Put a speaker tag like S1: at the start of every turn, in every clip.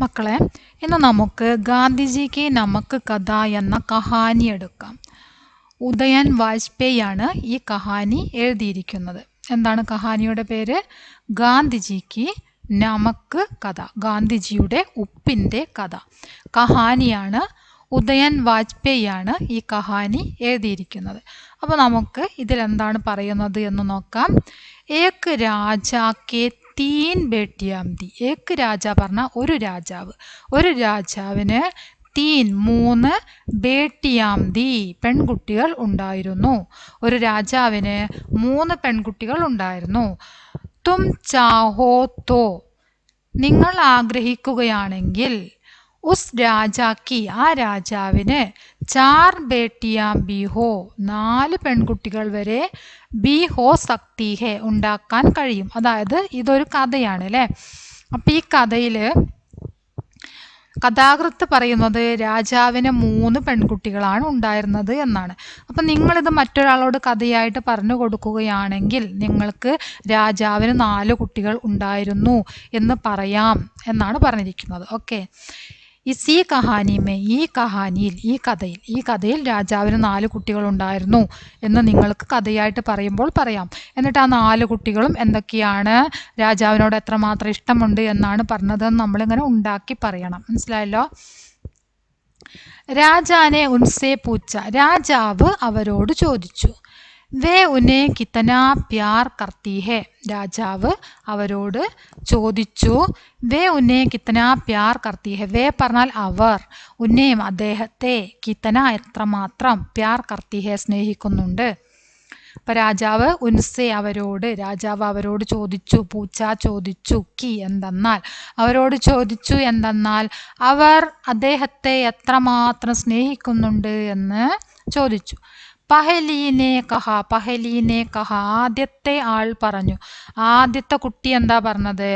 S1: മക്കളെ, ഇന്ന് നമുക്ക് ഗാന്ധിജിക്ക് നമുക്ക് കഥ എന്ന കഹാനി എടുക്കാം. ഉദയൻ വാജ്പേയിയാണ് ഈ കഹാനി എഴുതിയിരിക്കുന്നത്. എന്താണ് കഹാനിയുടെ പേര്? ഗാന്ധിജിക്ക് നമുക്ക് കഥ, ഗാന്ധിജിയുടെ ഉപ്പിൻ്റെ കഥ. കഹാനിയാണ് ഉദയൻ വാജ്പേയിയാണ് ഈ കഹാനി എഴുതിയിരിക്കുന്നത്. അപ്പോൾ നമുക്ക് ഇതിലെന്താണ് പറയുന്നത് എന്ന് നോക്കാം. ഏക് രാജാക്കെ തീൻ ബേട്ടിയാം തി. ഏക് രാജ പറഞ്ഞ ഒരു രാജാവ്, ഒരു രാജാവിന് തീൻ മൂന്ന് ബേട്ടിയാം തി പെൺകുട്ടികൾ ഉണ്ടായിരുന്നു. ഒരു രാജാവിന് 3 പെൺകുട്ടികൾ ഉണ്ടായിരുന്നു. തും ചാഹോ തോ, നിങ്ങൾ ആഗ്രഹിക്കുകയാണെങ്കിൽ, ഉസ് രാജാക്കി ആ രാജാവിന് 4 ബേട്ടിയാം ബി ഹോ 4 പെൺകുട്ടികൾ വരെ ബി ഹോ സക്തി ഹെ ഉണ്ടാക്കാൻ കഴിയും. അതായത് ഇതൊരു കഥയാണ് അല്ലേ. അപ്പം ഈ കഥയിൽ കഥാകൃത്ത് പറയുന്നത് രാജാവിന് 3 പെൺകുട്ടികളാണ് ഉണ്ടായിരുന്നത് എന്നാണ്. അപ്പം നിങ്ങളിത് മറ്റൊരാളോട് കഥയായിട്ട് പറഞ്ഞു കൊടുക്കുകയാണെങ്കിൽ നിങ്ങൾക്ക് രാജാവിന് 4 കുട്ടികൾ ഉണ്ടായിരുന്നു എന്ന് പറയാം എന്നാണ് പറഞ്ഞിരിക്കുന്നത്. ഓക്കെ, ഈ കഹാനിമേ, ഈ കഥയിൽ രാജാവിന് 4 കുട്ടികൾ ഉണ്ടായിരുന്നു എന്ന് നിങ്ങൾക്ക് കഥയായിട്ട് പറയുമ്പോൾ പറയാം. എന്നിട്ട് ആ 4 കുട്ടികളും എന്തൊക്കെയാണ്, രാജാവിനോട് എത്രമാത്രം ഇഷ്ടമുണ്ട് എന്നാണ് പറഞ്ഞതെന്ന് നമ്മളിങ്ങനെ ഉണ്ടാക്കി പറയണം. മനസ്സിലായല്ലോ? രാജാനെ ഉൻസേ പൂച്ച, രാജാവ് അവരോട് ചോദിച്ചു. വേ ഉന്നെ കിത്തനാ പ്യാർ കർത്തി ഹെ, രാജാവ് അവരോട് ചോദിച്ചു. വേ ഉന്നെ കിത്തനാ പ്യാർ കർത്തി ഹെ, വേ പറഞ്ഞാൽ അവർ, ഉന്നേം അദ്ദേഹത്തെ, കിത്തന എത്രമാത്രം, പ്യാർ കർത്തി ഹെ സ്നേഹിക്കുന്നുണ്ട്. അപ്പം രാജാവ് ഉൻസെ അവരോട്, രാജാവ് അവരോട് ചോദിച്ചു, പൂച്ച ചോദിച്ചു, കി എന്തെന്നാൽ, അവരോട് ചോദിച്ചു എന്തെന്നാൽ അവർ അദ്ദേഹത്തെ എത്രമാത്രം സ്നേഹിക്കുന്നുണ്ട് എന്ന് ചോദിച്ചു. പഹലീനെ കഹ, ആദ്യത്തെ ആൾ പറഞ്ഞു. ആദ്യത്തെ കുട്ടി എന്താ പറഞ്ഞത്?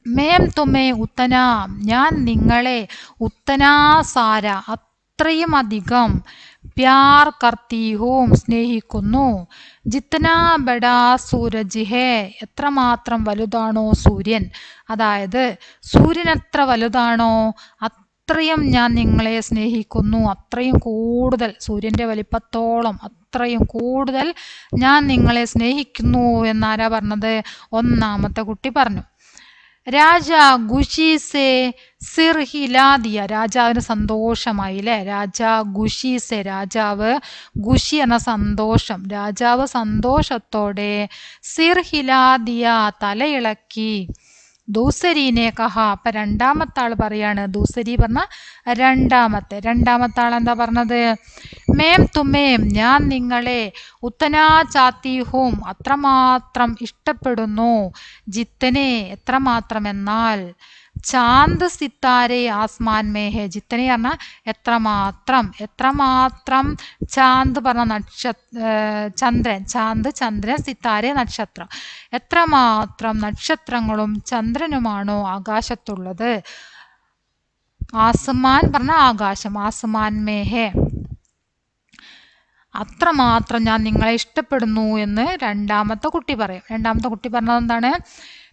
S1: മേം തുമേ ഉത്തനാ, ഞാൻ നിങ്ങളെ, ഉത്തനാ സാര അത്രയും അധികം, പ്യാർ കർത്തി ഹൂം സ്നേഹിക്കുന്നു, ജിത്തനാ ബഡാ സൂരജ് ഹേ എത്രമാത്രം വലുതാണോ സൂര്യൻ, അതായത് സൂര്യൻ എത്ര വലുതാണോ അത്രയും ഞാൻ നിങ്ങളെ സ്നേഹിക്കുന്നു, അത്രയും കൂടുതൽ, സൂര്യൻ്റെ വലിപ്പത്തോളം അത്രയും കൂടുതൽ ഞാൻ നിങ്ങളെ സ്നേഹിക്കുന്നു എന്നാരാ പറഞ്ഞത്? ഒന്നാമത്തെ കുട്ടി പറഞ്ഞു. രാജാ ഖുഷീസെ സിർ ഹിലാദിയ, രാജാവിന് സന്തോഷമായി അല്ലേ. രാജാ ഖുഷീസെ, രാജാവ്, ഖുഷി എന്ന സന്തോഷം, രാജാവ് സന്തോഷത്തോടെ, സിർ ഹിലാദിയ തലയിളക്കി. ദൂസരീനെ കഹ, അപ്പം രണ്ടാമത്തെ ആൾ പറയാണ്. ദൂസരി പറഞ്ഞ രണ്ടാമത്തെ ആൾ എന്താ പറഞ്ഞത്? മേം തുമേം, ഞാൻ നിങ്ങളെ, ഉത്തനാ ചാത്തി ഹൂം അത്രമാത്രം ഇഷ്ടപ്പെടുന്നു, ജിത്തനെ എത്രമാത്രം എന്നാൽ, ചാന്ത് സിത്താരെ ആസ്മാൻ മേഹെ, ജിത്തനെ പറഞ്ഞാൽ എത്രമാത്രം, ചാന്ത് പറഞ്ഞ ചന്ദ്രൻ, ചാന്ത് ചന്ദ്രൻ, സിത്താരെ നക്ഷത്രം, എത്രമാത്രം നക്ഷത്രങ്ങളും ചന്ദ്രനുമാണോ ആകാശത്തുള്ളത്. ആസ്മാൻ പറഞ്ഞ ആകാശം, ആസ്മാൻ മേഹെ, അത്രമാത്രം ഞാൻ നിങ്ങളെ ഇഷ്ടപ്പെടുന്നു എന്ന് രണ്ടാമത്തെ കുട്ടി പറയും. രണ്ടാമത്തെ കുട്ടി പറഞ്ഞത് എന്താണ്?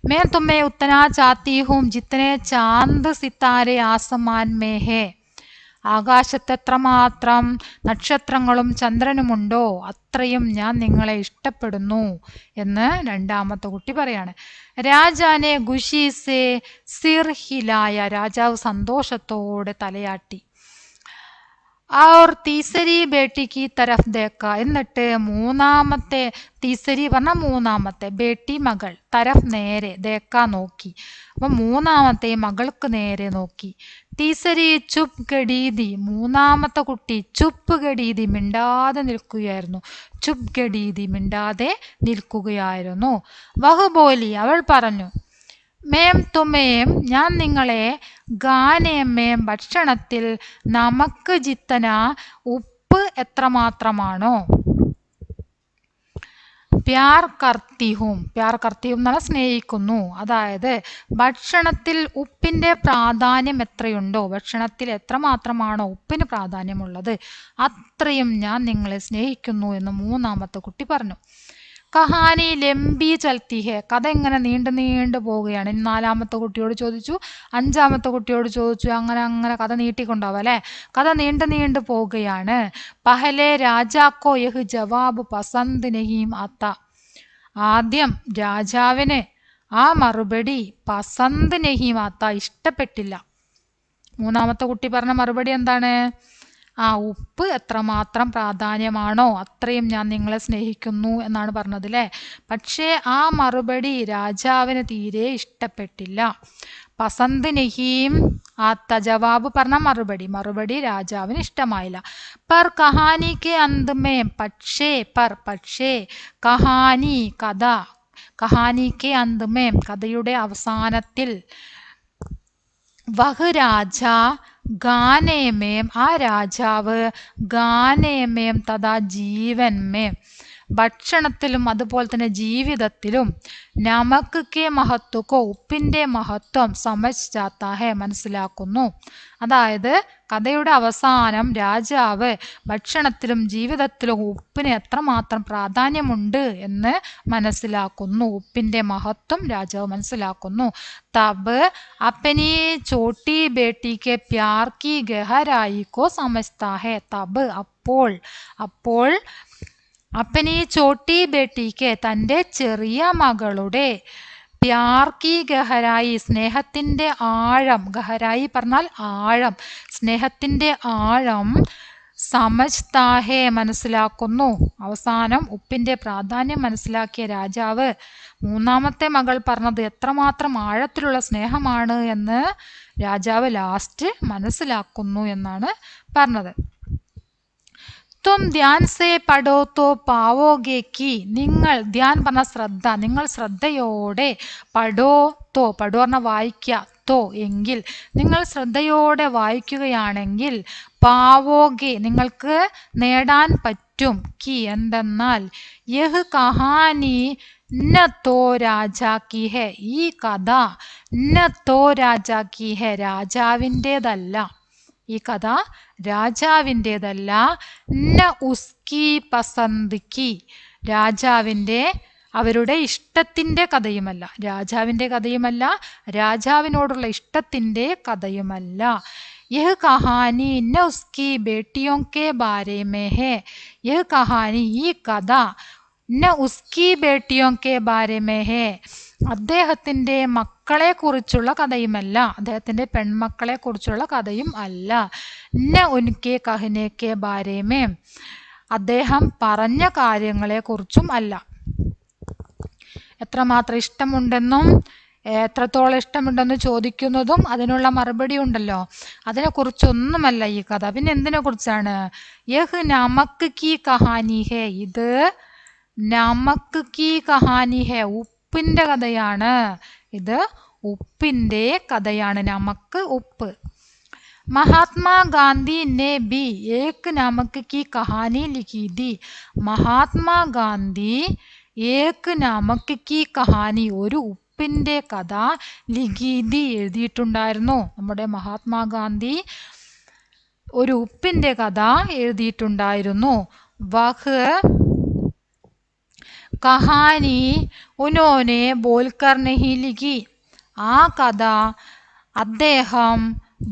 S1: മേ തുമ്മേ ഉത്തനാ ചാത്തി ഹൂം ജിത്തനെ ചാന്ത് സിത്താരെ ആസമാൻ മേഹേ, ആകാശത്ത് എത്രമാത്രം നക്ഷത്രങ്ങളും ചന്ദ്രനുമുണ്ടോ അത്രയും ഞാൻ നിങ്ങളെ ഇഷ്ടപ്പെടുന്നു എന്ന് രണ്ടാമത്തെ കുട്ടി പറയാണ്. രാജാനെ ഖുഷീസെ സിർ ഹിലായ, രാജാവ് സന്തോഷത്തോടെ തലയാട്ടി. और तीसरी बेटी की तरफ देखा, എന്നിട്ട് മൂന്നാമത്തെ, തീസരി പറഞ്ഞ മൂന്നാമത്തെ, ബേട്ടി മകൾ, തരഫ് നേരെ, ദേക്ക നോക്കി, അപ്പം മൂന്നാമത്തെ മകൾക്ക് നേരെ നോക്കി. തീസരി ചുപ് ഗഡീതി, മൂന്നാമത്തെ കുട്ടി ചുപ്പ് ഗഡീതി മിണ്ടാതെ നിൽക്കുകയായിരുന്നു. ചുപ് ഗഡീതി മിണ്ടാതെ നിൽക്കുകയായിരുന്നു. വഹ് ബോലി, അവൾ പറഞ്ഞു. മേം തുമേം, ഞാൻ നിങ്ങളെ, ഗാനേമേം ഭക്ഷണത്തിൽ, നമുക്ക് ജിത്തന ഉപ്പ് എത്രമാത്രമാണോ, പ്യാർ കർത്തിഹും എന്നാൽ സ്നേഹിക്കുന്നു, അതായത് ഭക്ഷണത്തിൽ ഉപ്പിൻ്റെ പ്രാധാന്യം എത്രയുണ്ടോ, ഭക്ഷണത്തിൽ എത്രമാത്രമാണോ ഉപ്പിന് പ്രാധാന്യമുള്ളത് അത്രയും ഞാൻ നിങ്ങളെ സ്നേഹിക്കുന്നു എന്ന് മൂന്നാമത്തെ കുട്ടി പറഞ്ഞു. കഹാനി ലംബി ചൽത്തി ഹെ, കഥ ഇങ്ങനെ നീണ്ടു നീണ്ടു പോവുകയാണ്. നാലാമത്തെ കുട്ടിയോട് ചോദിച്ചു, അഞ്ചാമത്തെ കുട്ടിയോട് ചോദിച്ചു, അങ്ങനെ അങ്ങനെ കഥ നീട്ടിക്കൊണ്ടാവും അല്ലെ. കഥ നീണ്ടു നീണ്ടു പോവുകയാണ്. പഹലെ രാജാക്കോ യഹ് ജവാബ് പസന്ത് നഹീം ആത്ത, ആദ്യം രാജാവിന് ആ മറുപടി പസന്ത് നഹീം ആത്ത, ഇഷ്ടപ്പെട്ടില്ല. മൂന്നാമത്തെ കുട്ടി പറഞ്ഞ മറുപടി എന്താണ്? ഉപ്പ് എത്രമാത്രം പ്രാധാന്യമാണോ അത്രയും ഞാൻ നിങ്ങളെ സ്നേഹിക്കുന്നു എന്നാണ് പറഞ്ഞത് അല്ലേ. പക്ഷേ ആ മറുപടി രാജാവിന് തീരെ ഇഷ്ടപ്പെട്ടില്ല. പസന്ത് നഹീം ആത്ത, ജവാബ് പറഞ്ഞ മറുപടി രാജാവിന് ഇഷ്ടമായില്ല. പർ കഹാനിക്ക് അന്തമേ, പക്ഷേ കഹാനി കഥ, കഹാനിക്ക് അന്തമേ കഥയുടെ അവസാനത്തിൽ, വഹ് രാജ ഗാനേമേം ആ രാജാവ്, ഗാനേമേം തഥാ ജീവൻമേം ഭക്ഷണത്തിലും അതുപോലെ തന്നെ ജീവിതത്തിലും, നമക്ക് കെ മഹത്വക്കോ ഉപ്പിന്റെ മഹത്വം സമജ് ജാത്താ ഹെ മനസ്സിലാക്കുന്നു. അതായത് കഥയുടെ അവസാനം രാജാവ് ഭക്ഷണത്തിലും ജീവിതത്തിലും ഉപ്പിന് എത്രമാത്രം പ്രാധാന്യമുണ്ട് എന്ന് മനസ്സിലാക്കുന്നു. ഉപ്പിന്റെ മഹത്വം രാജാവ് മനസ്സിലാക്കുന്നു. തബ് അപ്പനി ചോട്ടി ബേട്ടിക്ക് പ്യാർ കി ഗഹരായി കോ സമജ്താ ഹെ, തബ് അപ്പോൾ അപ്പനി ചോട്ടി ബേട്ടിക്ക് തൻ്റെ ചെറിയ മകളുടെ, പ്യാർ കി ഗഹരായി സ്നേഹത്തിൻ്റെ ആഴം, ഗഹരായി പറഞ്ഞാൽ ആഴം, സ്നേഹത്തിൻ്റെ ആഴം, സമജ്താ ഹെ മനസ്സിലാക്കുന്നു. അവസാനം ഉപ്പിൻ്റെ പ്രാധാന്യം മനസ്സിലാക്കിയ രാജാവ് മൂന്നാമത്തെ മകൾ പറഞ്ഞത് എത്രമാത്രം ആഴത്തിലുള്ള സ്നേഹമാണ് എന്ന് രാജാവ് ലാസ്റ്റ് മനസ്സിലാക്കുന്നു എന്നാണ് പറഞ്ഞത്. തും ധ്യാൻ സേ പഠോ തോ പാവോഗെ കി, നിങ്ങൾ ധ്യാൻ പറഞ്ഞ ശ്രദ്ധ, നിങ്ങൾ ശ്രദ്ധയോടെ, പഠോ പറഞ്ഞ വായിക്കുക, തോ എങ്കിൽ, നിങ്ങൾ ശ്രദ്ധയോടെ വായിക്കുകയാണെങ്കിൽ, പാവോഗെ നിങ്ങൾക്ക് നേടാൻ പറ്റും, കി എന്തെന്നാൽ, യഹ് കഹാനി ന തോ രാജാ കി ഹെ, ഈ കഥ ന തോ രാജാ കി ഹെ രാജാവിൻ്റെതല്ല, ഈ കഥ രാജാവിൻ്റെതല്ല, ന ഉസ്കി പസന്ത് കി രാജാവിൻ്റെ അവരുടെ ഇഷ്ടത്തിൻ്റെ കഥയുമല്ല, രാജാവിൻ്റെ കഥയുമല്ല, രാജാവിനോടുള്ള ഇഷ്ടത്തിൻ്റെ കഥയുമല്ല. യഹ് കഹാനി ന ഉസ്കി ബേട്ടിയോं के बारे में है, യഹ് കഹാനി ഈ കഥ, ന ഉസ്കി ബേട്ടിയോं के बारे में है അദ്ദേഹത്തിൻ്റെ മക്കളെ കുറിച്ചുള്ള കഥയുമല്ല, അദ്ദേഹത്തിൻ്റെ പെൺമക്കളെ കുറിച്ചുള്ള കഥയും അല്ല. ന ഉൻകെ കഹനെ കെ ബാരെ മേ അദ്ദേഹം പറഞ്ഞ കാര്യങ്ങളെ കുറിച്ചും അല്ല. എത്രമാത്രം ഇഷ്ടമുണ്ടെന്നും എത്രത്തോളം ഇഷ്ടമുണ്ടെന്ന് ചോദിക്കുന്നതും അതിനുള്ള മറുപടി ഉണ്ടല്ലോ, അതിനെക്കുറിച്ചൊന്നുമല്ല ഈ കഥ. പിന്നെ എന്തിനെ കുറിച്ചാണ്? യഹ് നമക്ക് കി കഹാനി ഹെ, ഇത് നമക്ക് കി കഹാനി ഹെ ഉപ്പിൻ്റെ കഥയാണ്, ഇത് ഉപ്പിൻ്റെ കഥയാണ്. നമക്ക് ഉപ്പ്. മഹാത്മാഗാന്ധി ने भी एक नमक की कहानी लिखी थी, മഹാത്മാഗാന്ധി ഏക് നമക് കി കഹാനി ഒരു ഉപ്പിൻ്റെ കഥ, ലിഖീതി എഴുതിയിട്ടുണ്ടായിരുന്നു. നമ്മുടെ മഹാത്മാഗാന്ധി ഒരു ഉപ്പിൻ്റെ കഥ എഴുതിയിട്ടുണ്ടായിരുന്നു. വഹ് കഹാനി ഉനോനെ ബോൽക്കർ നഹി ലിഖി, ആ കഥ അദ്ദേഹം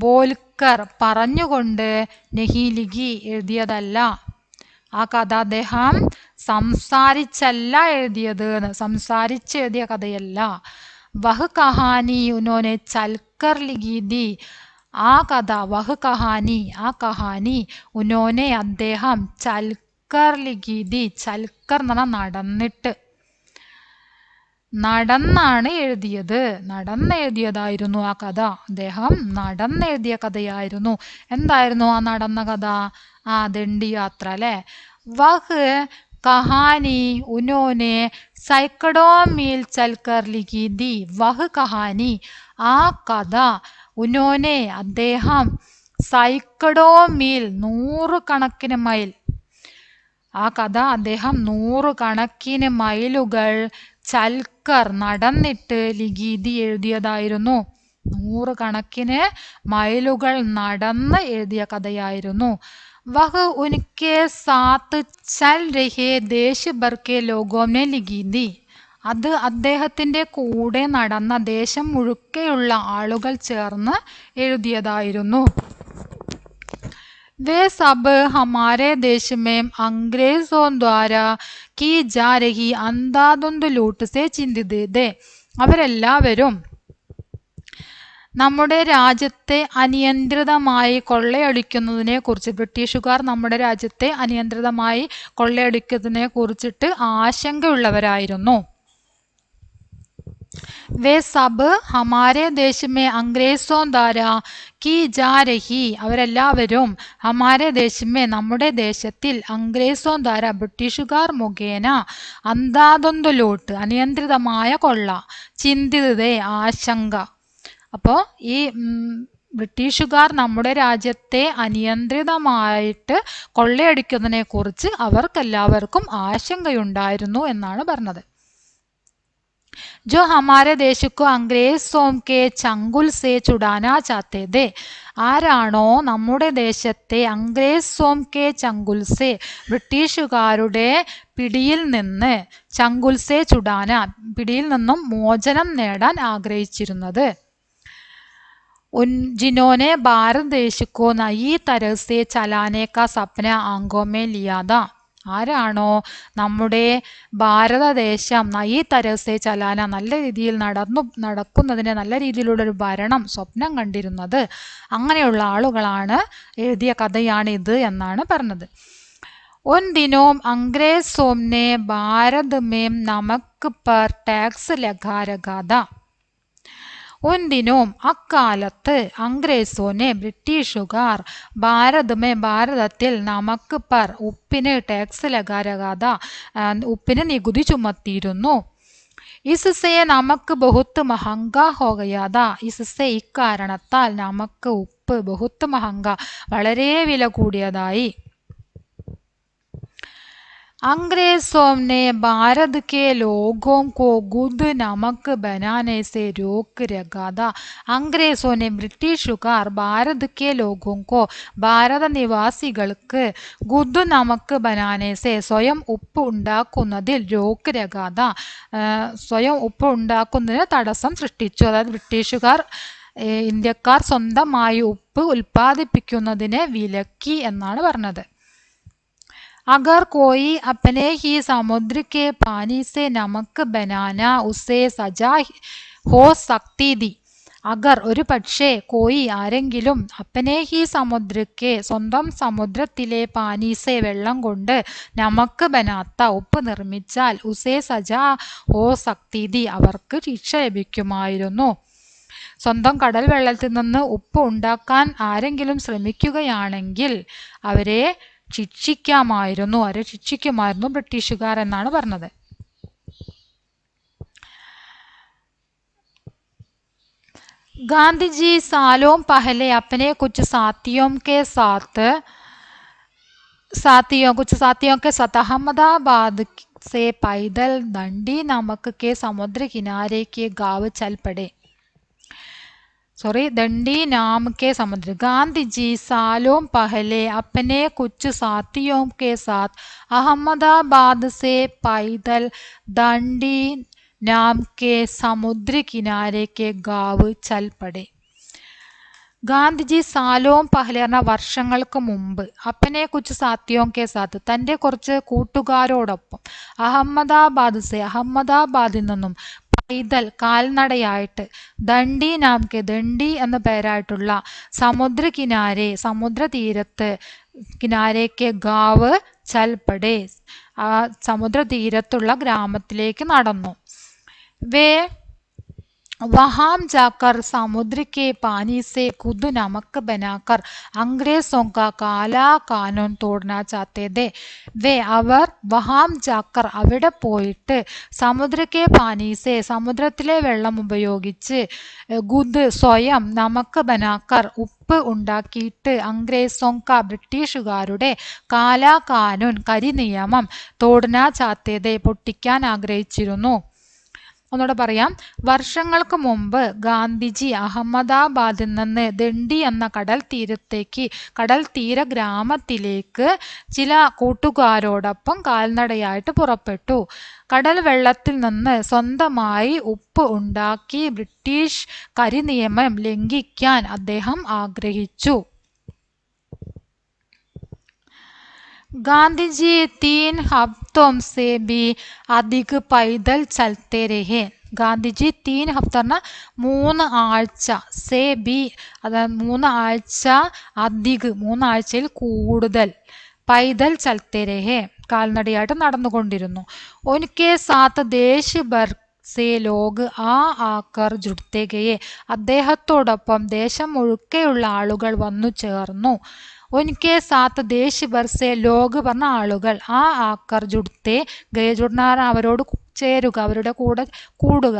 S1: ബോൽക്കർ പറഞ്ഞുകൊണ്ട് നഹി ലിഖി എഴുതിയതല്ല, ആ കഥ അദ്ദേഹം സംസാരിച്ചല്ല എഴുതിയത്, സംസാരിച്ച് എഴുതിയ കഥയല്ല. വഹ് കഹാനി ഉനോനെ ചൽക്കർ ലിഖി തി, ആ കഥ വഹ് കഹാനി ആ കഹാനി ഉനോനെ അദ്ദേഹം ചൽക്കർ ലിഖി തി, ചൽക്കർ എന്ന് പറഞ്ഞാൽ നടന്നിട്ട്, നടന്നാണ് എഴുതിയത്, നടന്നെഴുതിയതായിരുന്നു ആ കഥ, അദ്ദേഹം നടന്നെഴുതിയ കഥയായിരുന്നു. എന്തായിരുന്നു ആ നടന്ന കഥ? ദണ്ഡി യാത്ര അല്ലെ. വഹ് കഹാനി ഉനോനെ സൈക്കഡോ മീൽ ചൽക്കർ ലിഖി തി, വഹ് കഹാനി ആ കഥ, ഉനോനെ അദ്ദേഹം, സൈക്കഡോ മീൽ നൂറുകണക്കിന് മൈൽ, ആ കഥ അദ്ദേഹം നൂറുകണക്കിന് മൈലുകൾ, ചൽക്കർ നടന്നിട്ട്, ലിഖീതി എഴുതിയതായിരുന്നു. നൂറുകണക്കിന് മൈലുകൾ നടന്ന് എഴുതിയ കഥയായിരുന്നു. वह उनके साथ चल रहे देश भर के लोगों ने लिखी थी. അത് അദ്ദേഹത്തിൻ്റെ കൂടെ നടന്ന ദേശം മുഴുക്കെയുള്ള ആളുകൾ ചേർന്ന് എഴുതിയതായിരുന്നു. वे सब हमारे देश में अंग्रेजों द्वारा की जा रही अंधाधुंध लूट से चिंतित थे. അവരെല്ലാവരും നമ്മുടെ രാജ്യത്തെ അനിയന്ത്രിതമായി കൊള്ളയടിക്കുന്നതിനെ കുറിച്ച്, ബ്രിട്ടീഷുകാർ നമ്മുടെ രാജ്യത്തെ അനിയന്ത്രിതമായി കൊള്ളയടിക്കുന്നതിനെ കുറിച്ചിട്ട് ആശങ്കയുള്ളവരായിരുന്നു. വേ സബ് ഹമാരെ ദേശമേ അംഗ്രേസോ ദ്വാര കി ജാ രഹി, അവരെല്ലാവരും ഹമാരെ ദേശമേ നമ്മുടെ ദേശത്തിൽ അംഗ്രേസോ ദ്വാര ബ്രിട്ടീഷുകാർ മുഖേന അന്ധാധുന്ധുലൂട്ട് അനിയന്ത്രിതമായ കൊള്ള, ചിന്തിതേ ആശങ്ക. അപ്പോൾ ഈ ബ്രിട്ടീഷുകാർ നമ്മുടെ രാജ്യത്തെ അനിയന്ത്രിതമായിട്ട് കൊള്ളയടിക്കുന്നതിനെ കുറിച്ച് അവർക്കെല്ലാവർക്കും ആശങ്കയുണ്ടായിരുന്നു എന്നാണ് പറഞ്ഞത്. जो हमारे देश को अंग्रेजों के चंगुल से छुड़ाना चाहते थे, ആരാണോ നമ്മുടെ ദേശത്തെ അംഗ്രേസോം കെ ചങ്കുൽസെ ബ്രിട്ടീഷുകാരുടെ പിടിയിൽ നിന്ന്, ചങ്കുൽസെ ചുഡാന പിടിയിൽ നിന്നും മോചനം നേടാൻ ആഗ്രഹിച്ചിരുന്നത്, जिन्होंने भारत देश को नई तरह से चलाने का सपना आंखों में लिया था, ആരാണോ നമ്മുടെ ഭാരതദേശം നയി തരസെ ചലാന നല്ല രീതിയിൽ നടക്കുന്നതിന്, നല്ല രീതിയിലുള്ളൊരു ഭരണം സ്വപ്നം കണ്ടിരുന്നത്, അങ്ങനെയുള്ള ആളുകളാണ് എഴുതിയ കഥയാണിത് എന്നാണ് പറഞ്ഞത്. उन दिनों अंग्रेजों ने भारत में नमक पर टैक्स लगा रखा था. उन दिनों അക്കാലത്ത് അംഗ്രേസോനെ ബ്രിട്ടീഷുകാർ ഭാരതത്തിൽ നമക്ക് പർ ഉപ്പിന് ടാക്സ് ലഗാരകാത ഉപ്പിന് നികുതി ചുമത്തിയിരുന്നു. ഇസ്സെ നമക്ക് ബഹുത്ത് മഹങ്ക ഹോ ഗയാ താ, ഇസ്സെ ഇക്കാരണത്താൽ നമക്ക് ഉപ്പ് ബഹുത്ത് മഹങ്ക വളരെ വില കൂടിയതായി. अंग्रेजों ने भारत के लोगों को गुद नमक बनाने से रोक रखा था. अंग्रेजों ने ബ്രിട്ടീഷുകാർ भारत के लोगों को, ഭാരത നിവാസികൾക്ക് ഗുദ് നമക്ക് ബനാനേസെ സ്വയം ഉപ്പ് ഉണ്ടാക്കുന്നതിൽ രോക്ക് രഖാത സ്വയം ഉപ്പ് ഉണ്ടാക്കുന്നതിന് തടസ്സം സൃഷ്ടിച്ചു. അതായത് ബ്രിട്ടീഷുകാർ ഇന്ത്യക്കാർ സ്വന്തമായി ഉപ്പ് ഉൽപ്പാദിപ്പിക്കുന്നതിനെ വിലക്കി എന്നാണ് പറഞ്ഞത്. अगर कोई अपने ही समुद्र के पानी से नमक बनाना उसे सजा हो सकती थी. അഗർ ഒരു പക്ഷേ കോയി ആരെങ്കിലും അപ്പനെ ഹി സമുദ്രക്കെ സ്വന്തം സമുദ്രത്തിലെ പാനീസെ വെള്ളം കൊണ്ട് നമക്ക് ബനാത്ത ഉപ്പ് നിർമ്മിച്ചാൽ ഉസേ സജാ ഹോ സക്തിതി അവർക്ക് ശിക്ഷ ലഭിക്കുമായിരുന്നു. സ്വന്തം കടൽ വെള്ളത്തിൽ നിന്ന് ഉപ്പ് ഉണ്ടാക്കാൻ ആരെങ്കിലും ശ്രമിക്കുകയാണെങ്കിൽ അവരെ ശിക്ഷിക്കുമായിരുന്നു ബ്രിട്ടീഷുകാർ എന്നാണ് പറഞ്ഞത്. गांधी जी सालों पहले अपने कुछ साथियों के साथ अहमदाबाद से पैदल दंडी नामक के समुद्र किनारे के गांव चल पड़े. दंडी नाम के समुद्र. गांधी जी सालों पहले अपने कुछ साथियों के साथ अहमदाबाद से पैदल दंडी नाम के समुद्र किनारे के गांव चल पड़े. ഗാന്ധിജി സാലോം പഹലെ എന്ന വർഷങ്ങൾക്ക് മുമ്പ് അപ്പനെ കുച്ച് സാത്തിയോം കെ സാത്ത് തൻ്റെ കുറച്ച് കൂട്ടുകാരോടൊപ്പം അഹമ്മദാബാദിൽ നിന്നും പൈതൽ കാൽനടയായിട്ട് ദണ്ഡി നാംകെ ദണ്ഡി എന്ന പേരായിട്ടുള്ള സമുദ്ര തീരത്ത് കിനാരേക്ക് ഗാവ് ചൽപടെ ആ സമുദ്ര തീരത്തുള്ള ഗ്രാമത്തിലേക്ക് നടന്നു. വേ वहां जाकर समुद्र के पानी से खुद नमक बनाकर अंग्रेजों का काला कानून तोड़ना चाहते थे. वे അവർ വഹാം ജാക്കർ അവിടെ പോയിട്ട് സമുദ്രക്കെ പാനീസെ സമുദ്രത്തിലെ വെള്ളം ഉപയോഗിച്ച് ഗുദ് സ്വയം നമക്ക് ബനാക്കർ ഉപ്പ് ഉണ്ടാക്കിയിട്ട് അംഗ്രേസോങ്ക ബ്രിട്ടീഷുകാരുടെ കാലാ കാനൂൻ കരിനിയമം തോടന ചാത്തേതെ പൊട്ടിക്കാൻ ആഗ്രഹിച്ചിരുന്നു. ഒന്നുകൂടെ പറയാം. വർഷങ്ങൾക്ക് മുമ്പ് ഗാന്ധിജി അഹമ്മദാബാദിൽ നിന്ന് ദണ്ഡി എന്ന കടൽ തീര ഗ്രാമത്തിലേക്ക് ചില കൂട്ടുകാരോടൊപ്പം കാൽനടയായിട്ട് പുറപ്പെട്ടു. കടൽ വെള്ളത്തിൽ നിന്ന് സ്വന്തമായി ഉപ്പ് ഉണ്ടാക്കി ബ്രിട്ടീഷ് കരിനിയമം ലംഘിക്കാൻ അദ്ദേഹം ആഗ്രഹിച്ചു. गांधी 3 हफ्तों से भी अधिक पैदल चलते रहे. ഗാന്ധിജി 3 ഹഫ്ത പറഞ്ഞാൽ 3 ആഴ്ച, സേ ബി അതായത് 3 ആഴ്ച, അധിക് 3 ആഴ്ചയിൽ കൂടുതൽ, പൈദൽ ചലത്തെ രഹേ കാൽനടയായിട്ട് നടന്നുകൊണ്ടിരുന്നു. ഉൻകെ സാത്ത് ദേശ് ഭർ സേ ലോഗ് ആക്കർ ജുഡ്തെ ഗയെ, അദ്ദേഹത്തോടൊപ്പം ദേശം മുഴുക്കെയുള്ള ആളുകൾ വന്നു ചേർന്നു. ഉൻകെ സാത്ത് ദേശ് ഭർ സേ ലോഗ് പറഞ്ഞ ആളുകൾ, ആക്കർ ജുഡ്ത്തെ ഗയെ, ജുഡ്നാർ അവരോട് ചേരുക, അവരുടെ കൂടെ കൂടുക,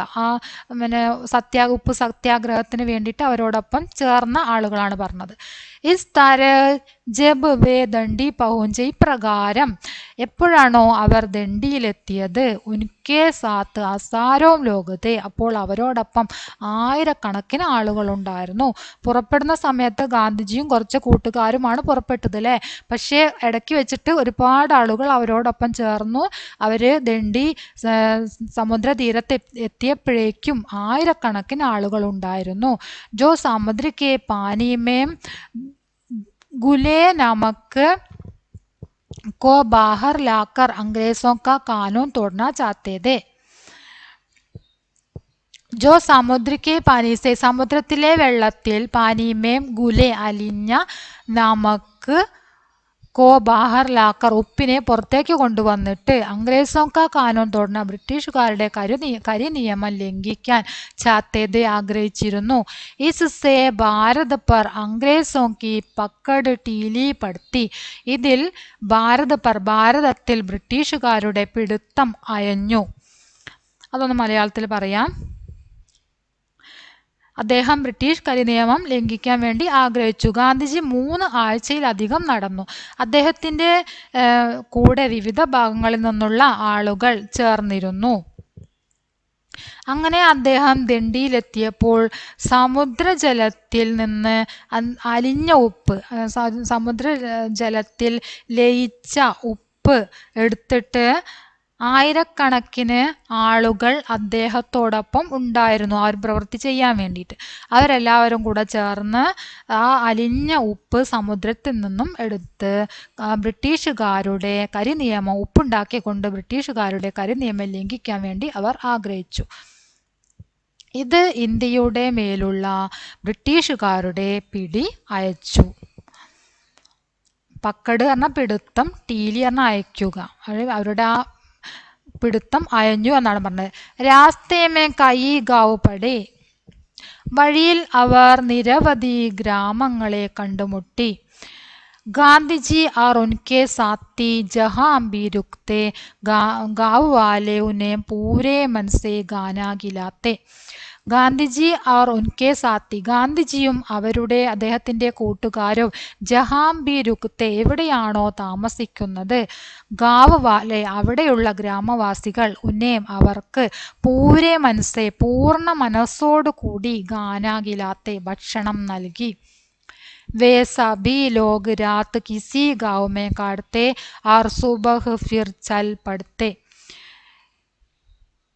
S1: ഉപ്പ് സത്യാഗ്രഹത്തിന് വേണ്ടിയിട്ട് അവരോടൊപ്പം ചേർന്ന ആളുകളാണ് പറഞ്ഞത്. ഇസ് തര ജബ് വേ ദണ്ഡി പഹുഞ്ചെ, ഇപ്രകാരം എപ്പോഴാണോ അവർ ദണ്ഡിയിലെത്തിയത്, ഉൻകെ സാത്ത് ഹസാരോം ലോകത്തെ, അപ്പോൾ അവരോടൊപ്പം ആയിരക്കണക്കിന് ആളുകളുണ്ടായിരുന്നു. പുറപ്പെടുന്ന സമയത്ത് ഗാന്ധിജിയും കുറച്ച് കൂട്ടുകാരുമാണ് പുറപ്പെട്ടത് അല്ലേ. പക്ഷേ ഇടയ്ക്ക് വെച്ചിട്ട് ഒരുപാട് ആളുകൾ അവരോടൊപ്പം ചേർന്നു. അവർ ദണ്ഡി സമുദ്രതീരത്ത് എത്തിയപ്പോഴേക്കും ആയിരക്കണക്കിന് ആളുകൾ ഉണ്ടായിരുന്നു. ജോ സമുദ്ര കെ പാനിമേം ഗുലേ നമക്ക് को बाहर लाकर अंग्रेजों का कानून तोड़ना चाहते थे. जो समुद्र के पानी से, സമുദ്രത്തിലെ വെള്ളത്തിൽ, പാനിമേം ഗുലെ അലിഞ്ഞ, നമക്ക് കോ ബാഹർ ലാക്കർ ഉപ്പിനെ പുറത്തേക്ക് കൊണ്ടുവന്നിട്ട്, അംഗ്രേസോ കാ കാനൂൻ തോടന ബ്രിട്ടീഷുകാരുടെ കരിനിയമം ലംഘിക്കാൻ ചാത്തേത് ആഗ്രഹിച്ചിരുന്നു. ഇസ്സേ ഭാരത് പർ അംഗ്രേസോ കി പക്കഡ് ടീലി പടുത്തി, ഇതിൽ ഭാരതത്തിൽ ബ്രിട്ടീഷുകാരുടെ പിടുത്തം അയഞ്ഞു. അതൊന്ന് മലയാളത്തിൽ പറയാം. അദ്ദേഹം ബ്രിട്ടീഷ് കരിനിയമം ലംഘിക്കാൻ വേണ്ടി ആഗ്രഹിച്ചു. ഗാന്ധിജി 3 ആഴ്ചയിലധികം നടന്നു. അദ്ദേഹത്തിൻ്റെ കൂടെ വിവിധ ഭാഗങ്ങളിൽ നിന്നുള്ള ആളുകൾ ചേർന്നിരുന്നു. അങ്ങനെ അദ്ദേഹം ദണ്ഡിയിലെത്തിയപ്പോൾ സമുദ്രജലത്തിൽ നിന്ന് അലിഞ്ഞ ഉപ്പ്, സമുദ്രജലത്തിൽ ലയിച്ച ഉപ്പ് എടുത്തിട്ട് ആയിരക്കണക്കിന് ആളുകൾ അദ്ദേഹത്തോടൊപ്പം ഉണ്ടായിരുന്നു ആ ഒരു പ്രവൃത്തി ചെയ്യാൻ വേണ്ടിയിട്ട്. അവരെല്ലാവരും കൂടെ ചേർന്ന് ആ അലിഞ്ഞ ഉപ്പ് സമുദ്രത്തിൽ നിന്നും എടുത്ത് ബ്രിട്ടീഷുകാരുടെ കരിനിയമം, ഉപ്പുണ്ടാക്കിക്കൊണ്ട് ബ്രിട്ടീഷുകാരുടെ കരിനിയമം ലംഘിക്കാൻ വേണ്ടി അവർ ആഗ്രഹിച്ചു. ഇത് ഇന്ത്യയുടെ മേലുള്ള ബ്രിട്ടീഷുകാരുടെ പിടി അയച്ചു. പക്കട് പറഞ്ഞ പിടുത്തം, ടീലി പറഞ്ഞ അയക്കുക, അവരുടെ ആ പിടുത്തം അയഞ്ഞു എന്നാണ് പറഞ്ഞത്. രാസ്തേമേ കൈ ഗാവ് പടേ, വഴിയിൽ അവർ നിരവധി ഗ്രാമങ്ങളെ കണ്ടുമുട്ടി. ഗാന്ധിജി और उनके साथी जहाँ भी रुकते गाँव वाले उन्हें पूरे मन से गाना गिलाते. ഗാന്ധിജി और उनके साथी, ഗാന്ധിജിയും അദ്ദേഹത്തിൻ്റെ കൂട്ടുകാരും ജഹാം ബി രുക്തെ, എവിടെയാണോ താമസിക്കുന്നത്, ഗാവ് വാലെ അവിടെയുള്ള ഗ്രാമവാസികൾ, ഉന്നേം അവർക്ക്, പൂരെ മനസ്സെ പൂർണ്ണ മനസ്സോടു കൂടി, ഗാനാഗിലാത്തെ ഭക്ഷണം നൽകി. वे सभी लोग रात किसी गांव में काटते और सुबह फिर चल पड़ते.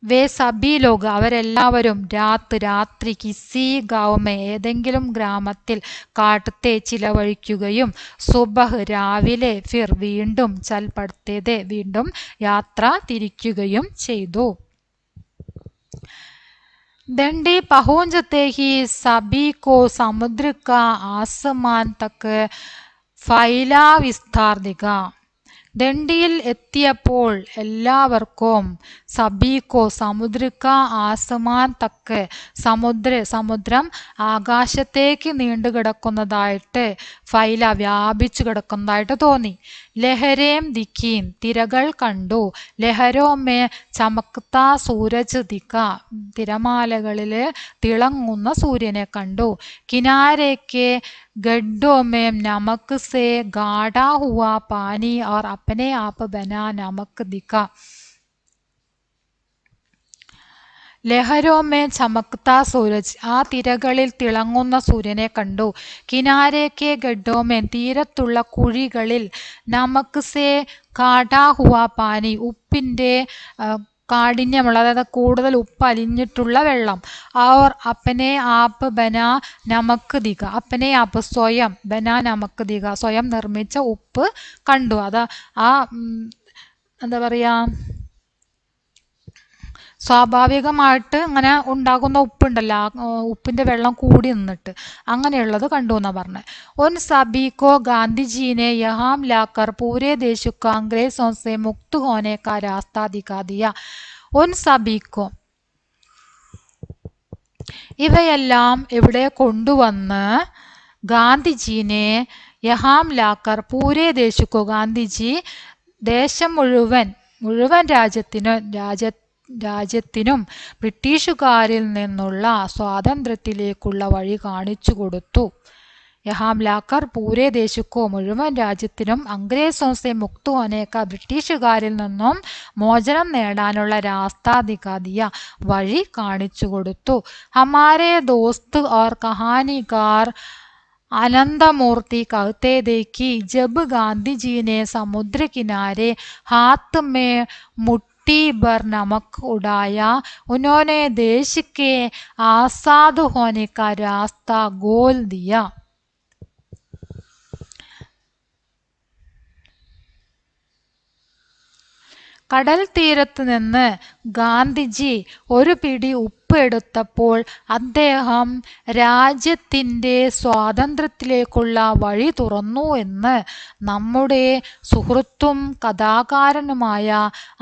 S1: വേ സബി ലോഗ് അവരെല്ലാവരും, രാത്രി കിസി ഗാവമേ ഏതെങ്കിലും ഗ്രാമത്തിൽ, കാട്ടത്തെ ചിലവഴിക്കുകയും, സുബഹ് രാവിലെ, ഫിർ വീണ്ടും, ചൽ പടുത്തേത് വീണ്ടും യാത്ര തിരിക്കുകയും ചെയ്തു. दंडी पहुंचते ही सभी को समुद्र का आसमान तक फैला विस्तार दिखा. ദണ്ഡിയിൽ എത്തിയപ്പോൾ എല്ലാവർക്കും, സബീക്കോ സമുദ്രക്ക ആസമാൻ തക്ക് സമുദ്രം ആകാശത്തേക്ക് നീണ്ടു കിടക്കുന്നതായിട്ട്, ഫൈല വ്യാപിച്ചു കിടക്കുന്നതായിട്ട് തോന്നി. ലഹരേം ദിക്കീൻ തിരകൾ കണ്ടു. ലഹരോമേ ചമക്ത സൂരജ് ദിക്ക തിരമാലകളിൽ തിളങ്ങുന്ന സൂര്യനെ കണ്ടു. കിനാരേക്ക് गड्ढों में नमक से गाढ़ा हुआ पानी और अपने आप बना नमक दिखा. ലഹരോമേ ചമക്താ സൂരജ്, ആ തിരകളിൽ തിളങ്ങുന്ന സൂര്യനെ കണ്ടു. കിനാരേക്കെ ഗഡ്ഡോമേൻ, തീരത്തുള്ള കുഴികളിൽ. നമക് സേ കാഠാ ഹുവാ പാനി, ഉപ്പിൻ്റെ കാഠിന്യമുള്ള, അതായത് കൂടുതൽ ഉപ്പ് അലിഞ്ഞിട്ടുള്ള വെള്ളം. और अपने आप बना नमक दिगा, अपने आप സ്വയം, ബന നമക്ക് ദിഗ, സ്വയം നിർമ്മിച്ച ഉപ്പ് കണ്ടു. അത് ആ എന്താ പറയുക, സ്വാഭാവികമായിട്ട് ഇങ്ങനെ ഉണ്ടാകുന്ന ഉപ്പുണ്ടല്ലോ, ഉപ്പിൻ്റെ വെള്ളം കൂടി നിന്നിട്ട് അങ്ങനെയുള്ളത് കണ്ടു എന്നാണ് പറഞ്ഞത്. ഉൻ സബീകോ ഗാന്ധിജീനെ യഹാം ലാക്കർ പൂരെ ദേശു കാംഗ്രേസോं से मुक्त होने का रास्ता दिखा दिया. ഉൻ സബീകോ, ഇവയെല്ലാം ഇവിടെ കൊണ്ടുവന്ന് ഗാന്ധിജീനെ യഹാം ലാക്കർ പൂരെ ദേശുക്കോ, ഗാന്ധിജി ദേശം മുഴുവൻ രാജ്യത്തിനും ബ്രിട്ടീഷുകാരിൽ നിന്നുള്ള സ്വാതന്ത്ര്യത്തിലേക്കുള്ള വഴി കാണിച്ചു കൊടുത്തു. യഹാം ലാക്കർ പൂരെ ദേശുക്കോ, മുഴുവൻ രാജ്യത്തിനും, അംഗ്രേസോं से मुक्त होने का, ബ്രിട്ടീഷുകാരിൽ നിന്നും മോചനം നേടാനുള്ള രാസ്ത ദിഖാ ദിയ, വഴി കാണിച്ചു കൊടുത്തു. ഹമാരെ ദോസ്ത് और कहानीकार आनंदमूर्ति कहते थे कि जब गांधी जी ने समुद्र किनारे हाथ में मुट्ठी भर नमक उड़ाया, उन्होंने देश के आजाद होने का रास्ता खोल दिया. കടൽ തീരത്ത് നിന്ന് ഗാന്ധിജി ഒരു പിടി ഉപ്പ് എടുത്തപ്പോൾ അദ്ദേഹം രാജ്യത്തിൻ്റെ സ്വാതന്ത്ര്യത്തിലേക്കുള്ള വഴി തുറന്നു എന്ന് നമ്മുടെ സുഹൃത്തും കഥാകാരനുമായ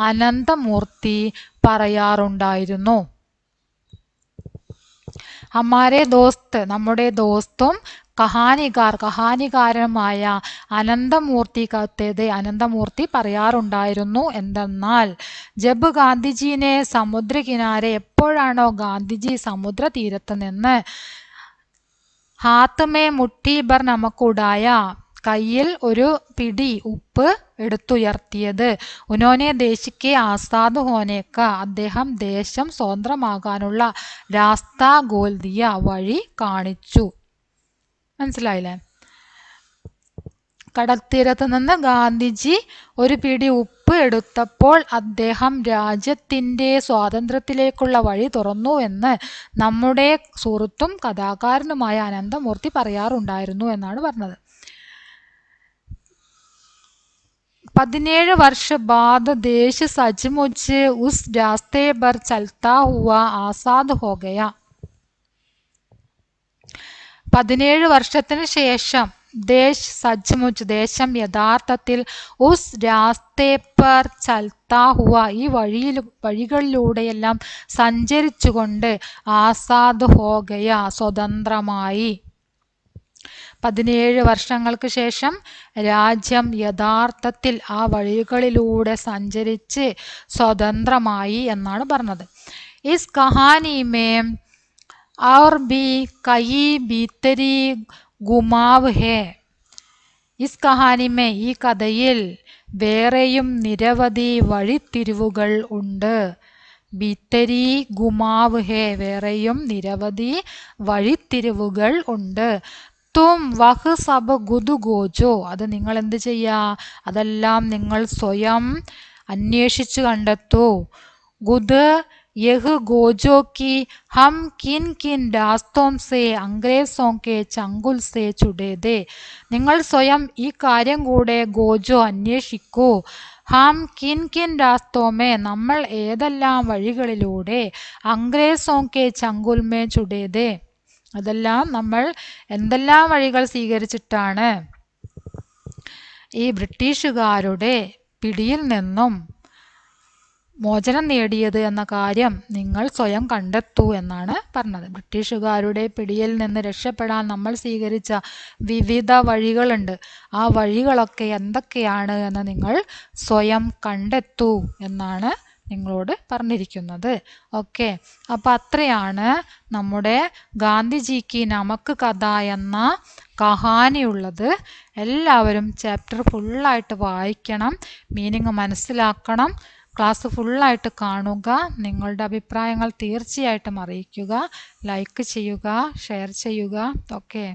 S1: അനന്തമൂർത്തി പറയാറുണ്ടായിരുന്നു. ഹമാരെ ദോസ്ത്, നമ്മുടെ ദോസ്തും, കഹാനികാരനുമായ അനന്തമൂർത്തി കത്തേത്, അനന്തമൂർത്തി പറയാറുണ്ടായിരുന്നു എന്തെന്നാൽ, ജബ് ഗാന്ധിജീനെ സമുദ്ര കിനാരെ, എപ്പോഴാണോ ഗാന്ധിജി സമുദ്ര തീരത്ത് നിന്ന് ഹാത്ത് മേ മുട്ടി ഭർ നമുക്കുടായ, കയ്യിൽ ഒരു പിടി ഉപ്പ് എടുത്തുയർത്തിയത്, ഉനോനെ ദേശിക്കെ ആസാദ് ഹോനേക്ക, അദ്ദേഹം ദേശം സ്വതന്ത്രമാകാനുള്ള രാസ്ത ഗോൽ ദിയ, വഴി കാണിച്ചു. മനസ്സിലായില്ലേ? കടൽത്തീരത്ത് നിന്ന് ഗാന്ധിജി ഒരു പിടി ഉപ്പ് എടുത്തപ്പോൾ അദ്ദേഹം രാജ്യത്തിൻ്റെ സ്വാതന്ത്ര്യത്തിലേക്കുള്ള വഴി തുറന്നു എന്ന് നമ്മുടെ സുഹൃത്തും കഥാകാരനുമായ അനന്തമൂർത്തി പറയാറുണ്ടായിരുന്നു എന്നാണ് പറഞ്ഞത്. 17 वर्ष बाद देश सचमुच उस रास्ते पर चलता हुआ आजाद हो गया. 17 വർഷത്തിന് ശേഷം ദേശ് സച്മുച്ച്, ദേശം യഥാർത്ഥത്തിൽ, ഉസ് രാസ്തേ പർ ചൽത്താ ഹുവ, ഈ വഴികളിലൂടെയെല്ലാം സഞ്ചരിച്ചുകൊണ്ട്, ആസാദ് ഹോ ഗയ, സ്വതന്ത്രമായി. 17 വർഷങ്ങൾക്ക് ശേഷം രാജ്യം യഥാർത്ഥത്തിൽ ആ വഴികളിലൂടെ സഞ്ചരിച്ച് സ്വതന്ത്രമായി എന്നാണ് പറഞ്ഞത്. ഇസ് കഹാനി മേ और भी कई भीतरी ഗുമാവ് ഹേ, ഇസ് കഹാനിമേ, ഈ കഥയിൽ വേറെയും നിരവധി വഴിത്തിരിവുകൾ ഉണ്ട്. ഭീത്തരി ഗുമാവ് ഹേ, വേറെയും നിരവധി വഴിത്തിരിവുകൾ ഉണ്ട്. തും വഹ് സബ് ഗുദ് ഗോജോ, അത് നിങ്ങൾ എന്ത് ചെയ്യുക, അതെല്ലാം നിങ്ങൾ സ്വയം അന്വേഷിച്ചു കണ്ടെത്തൂ. ഗുദ് യഹ് ഗോജോ കി ഹം കിൻ കിൻ രാസ്തോം സേ അംഗ്രേസോं के ചങ്കുൽ സേ ചുടേ ദേ, നിങ്ങൾ സ്വയം ഈ കാര്യം കൂടെ ഗോജോ അന്വേഷിക്കൂ. ഹം കിൻ കിൻ രാസ്തോമേ, നമ്മൾ ഏതെല്ലാം വഴികളിലൂടെ, അംഗ്രേസോं के ചങ്കുൽ മേ ചുടേ ദേ, അതെല്ലാം നമ്മൾ എന്തെല്ലാം വഴികൾ സ്വീകരിച്ചിട്ടാണ് ഈ ബ്രിട്ടീഷുകാരുടെ പിടിയിൽ നിന്നും മോചനം നേടിയത് എന്ന കാര്യം നിങ്ങൾ സ്വയം കണ്ടെത്തൂ എന്നാണ് പറഞ്ഞത്. ബ്രിട്ടീഷുകാരുടെ പിടിയിൽ നിന്ന് രക്ഷപ്പെടാൻ നമ്മൾ സ്വീകരിച്ച വിവിധ വഴികളുണ്ട്. ആ വഴികളൊക്കെ എന്തൊക്കെയാണ് എന്ന് നിങ്ങൾ സ്വയം കണ്ടെത്തൂ എന്നാണ് നിങ്ങളോട് പറഞ്ഞിരിക്കുന്നത്. ഓക്കെ, അപ്പം അത്രയാണ് നമ്മുടെ ഗാന്ധിജിക്ക് നമക്ക് കഥ എന്ന കഹാനിയുള്ളത്. എല്ലാവരും ചാപ്റ്റർ ഫുള്ളായിട്ട് വായിക്കണം, മീനിങ് മനസ്സിലാക്കണം, ക്ലാസ് ഫുള്ളായിട്ട് കാണുക. നിങ്ങളുടെ അഭിപ്രായങ്ങൾ തീർച്ചയായിട്ടും അറിയിക്കുക. ലൈക്ക് ചെയ്യുക, ഷെയർ ചെയ്യുക. ഓക്കെ.